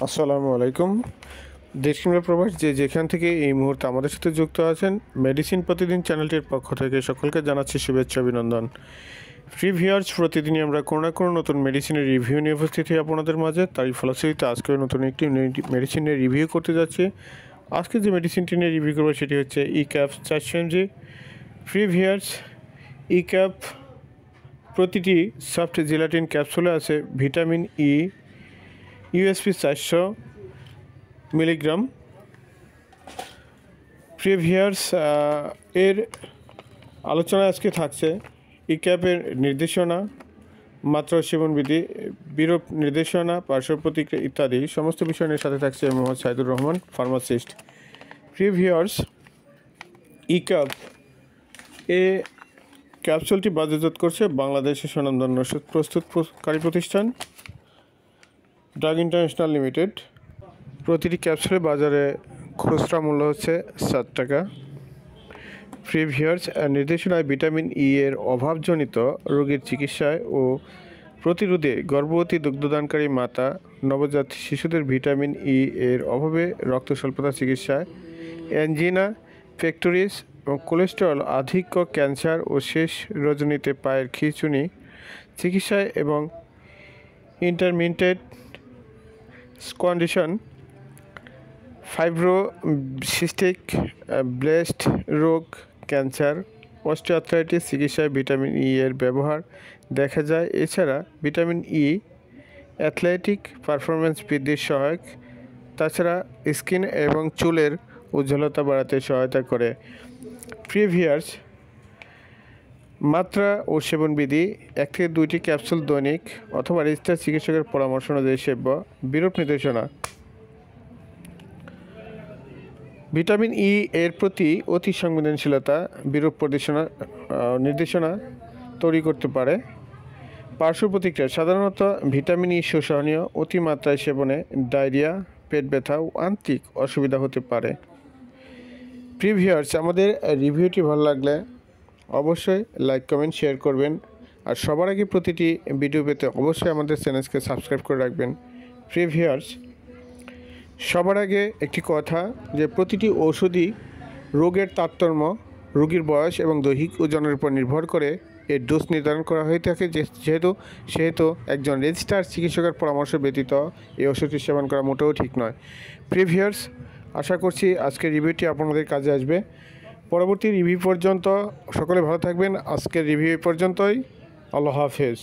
আসসালামু আলাইকুম। দেশ কিংবা প্রবাস যে যেখান থেকে এই মুহূর্তে আমাদের সাথে যুক্ত আছেন, মেডিসিন প্রতিদিন চ্যানেলটির পক্ষ থেকে সকলকে জানাচ্ছি শুভেচ্ছা অভিনন্দন। ফ্রি ভিউয়ার্স, প্রতিদিনই আমরা কোনো না কোনো নতুন মেডিসিনের রিভিউ নিয়ে উপস্থিত হই আপনাদের মাঝে। তারই ফলশ্রুতিতে আজকে নতুন একটি মেডিসিনের রিভিউ করতে যাচ্ছি। আজকে যে মেডিসিনটি নিয়ে রিভিউ করবো সেটি হচ্ছে E-Cap 400 mg। Free viewers, E-Cap প্রতিটি সফট জেলাটিন ক্যাপসুলে আছে ভিটামিন ই ইউএসপি 400 মিলিগ্রাম। প্রিভিয়ার্স এর আলোচনা আজকে থাকছে ইক্যাপের নির্দেশনা, মাত্রা সেবনবিধি, বিরূপ নির্দেশনা, পার্শ্ব প্রতিক্রিয়া ইত্যাদি সমস্ত বিষয়ের সাথে থাকছে মোহাম্মদ সাইদুর রহমান, ফার্মাসিস্ট। প্রিভিয়ার্স, ইক্যাপ এ ক্যাপসুলটি বাজারজাত করছে বাংলাদেশের স্বনামধন্য ওষুধ প্রস্তুতকারী প্রতিষ্ঠান ড্রাগ ইন্টারন্যাশনাল লিমিটেড। প্রতিটি ক্যাপসুলের বাজারে খুচরা মূল্য হচ্ছে 7 টাকা। প্রিভিয়ার্স নির্দেশনায় ভিটামিন ই এর অভাবজনিত রোগের চিকিৎসায় ও প্রতিরোধে গর্ভবতী দুগ্ধদানকারী মাতা নবজাত শিশুদের ভিটামিন ই এর অভাবে রক্ত স্বল্পতা চিকিৎসায়, অ্যাঞ্জিনা পেক্টোরিস ও কোলেস্টেরল আধিক্য, ক্যান্সার ও শেষ রজনীতে পায়ের খিঁচুনি চিকিৎসায় এবং ইন্টারমিটেন্ট কন্ডিশন, ফাইব্রোসিস্টিক ব্রেস্ট রোগ, ক্যান্সার, অস্টিওআর্থ্রাইটিস চিকিৎসায় ভিটামিন ই এর ব্যবহার দেখা যায়। এছাড়া ভিটামিন ই অ্যাথলেটিক পারফরম্যান্স বৃদ্ধির সহায়ক, তাছাড়া স্কিন এবং চুলের উজ্জ্বলতা বাড়াতে সহায়তা করে। প্রিভিয়ার্স মাত্রা ও সেবনবিধি: 1 থেকে 2টি ক্যাপসুল দৈনিক অথবা রেজিস্টার্ড চিকিৎসকের পরামর্শ অনুযায়ী সেব্য। বিরূপ নির্দেশনা: ভিটামিন ই এর প্রতি অতি সংবেদনশীলতা বিরূপ নির্দেশনা তৈরি করতে পারে। পার্শ্ব প্রতিক্রিয়া: সাধারণত ভিটামিন ই শোষণীয়, অতিমাত্রায় সেবনে ডায়রিয়া, পেট ব্যথা ও আন্ত্রিক অসুবিধা হতে পারে। প্রিভিয়ার্স, আমাদের রিভিউটি ভালো লাগলে অবশ্যই লাইক, কমেন্ট, শেয়ার করবেন। আর সবার আগে প্রতিটি ভিডিও পেতে অবশ্যই আমাদের চ্যানেলকে সাবস্ক্রাইব করে রাখবেন। প্রিভিয়ার্স, সবার আগে একটি কথা, যে প্রতিটি ওষুধই রোগের তারতম্য, রোগীর বয়স এবং দৈহিক ওজনের উপর নির্ভর করে এর ডোজ নির্ধারণ করা হয়ে থাকে। সেহেতু একজন রেজিস্টার্ড চিকিৎসকের পরামর্শ ব্যতীত এই ওষুধটি সেবন করা মোটেও ঠিক নয়। প্রিভিয়ার্স, আশা করছি আজকের রিভিউটি আপনাদের কাজে আসবে। পরবর্তী রিভিউ পর্যন্ত সকলে ভালো থাকবেন। আজকের রিভিউ পর্যন্তই। আল্লাহ হাফেজ।